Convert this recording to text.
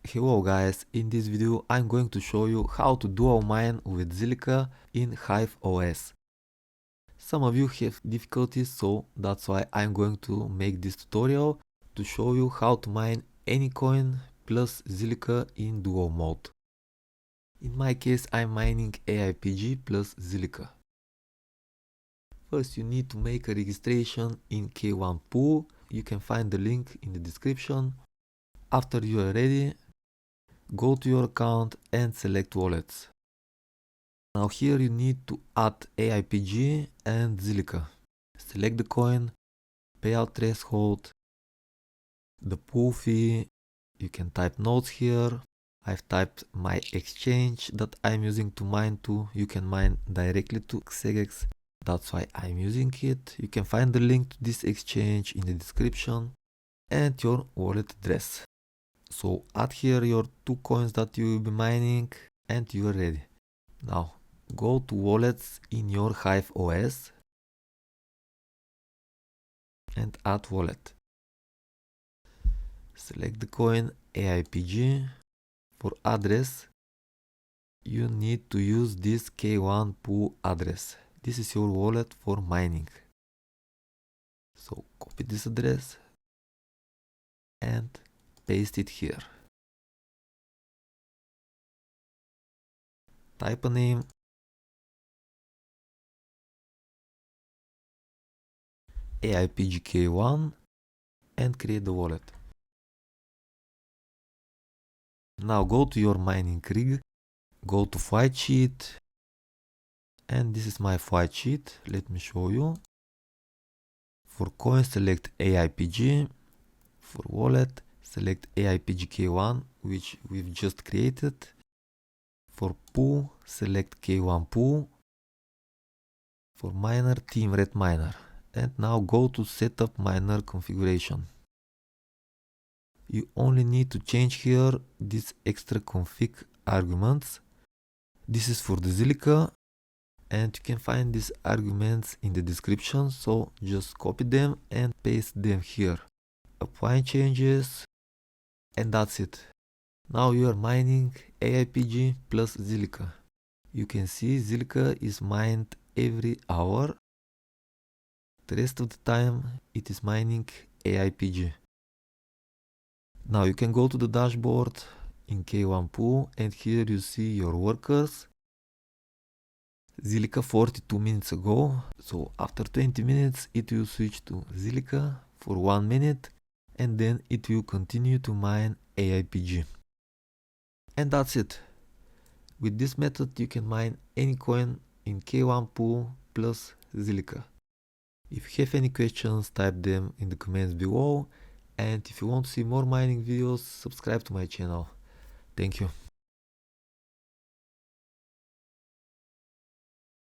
Hello guys, in this video I'm going to show you how to dual mine with Zilliqa in Hive OS. Some of you have difficulties, so that's why I'm going to make this tutorial to show you how to mine Anycoin plus Zilliqa in dual mode. In my case I'm mining AIPG plus Zilliqa. First you need to make a registration in K1 pool. You can find the link in the description. After you are ready, go to your account and select wallets. Now here you need to add AIPG and Zilliqa. Select the coin, payout threshold, the pool fee. You can type nodes here. I've typed my exchange that I'm using to mine to. You can mine directly to Xegex. That's why I'm using it. You can find the link to this exchange in the description and your wallet address. So add here your 2 coins that you will be mining and you are ready. Now go to wallets in your Hive OS and add wallet. Select the coin AIPG. For address, you need to use this K1 pool address. This is your wallet for mining. So copy this address and paste it here. Type a name, AIPGK1, and create the wallet. Now go to your mining rig, go to fight sheet, and this is my fight sheet. Let me show you. For coin select AIPG, for wallet select AIPGK1, which we've just created. For pool select K1 pool. For miner team red miner, and now go to setup miner configuration. You only need to change here these extra config arguments. This is for the Zilliqa, and you can find these arguments in the description, so just copy them and paste them here. Apply changes, and that's it. Now you are mining AIPG plus Zilliqa. You can see Zilliqa is mined every hour. The rest of the time it is mining AIPG. Now you can go to the dashboard in K1 pool, and here you see your workers. Zilliqa 42 minutes ago, so after 20 minutes it will switch to Zilliqa for 1 minute, and then it will continue to mine AIPG. And that's it. With this method you can mine any coin in K1 pool plus Zilliqa. If you have any questions, type them in the comments below, and if you want to see more mining videos, subscribe to my channel. Thank you.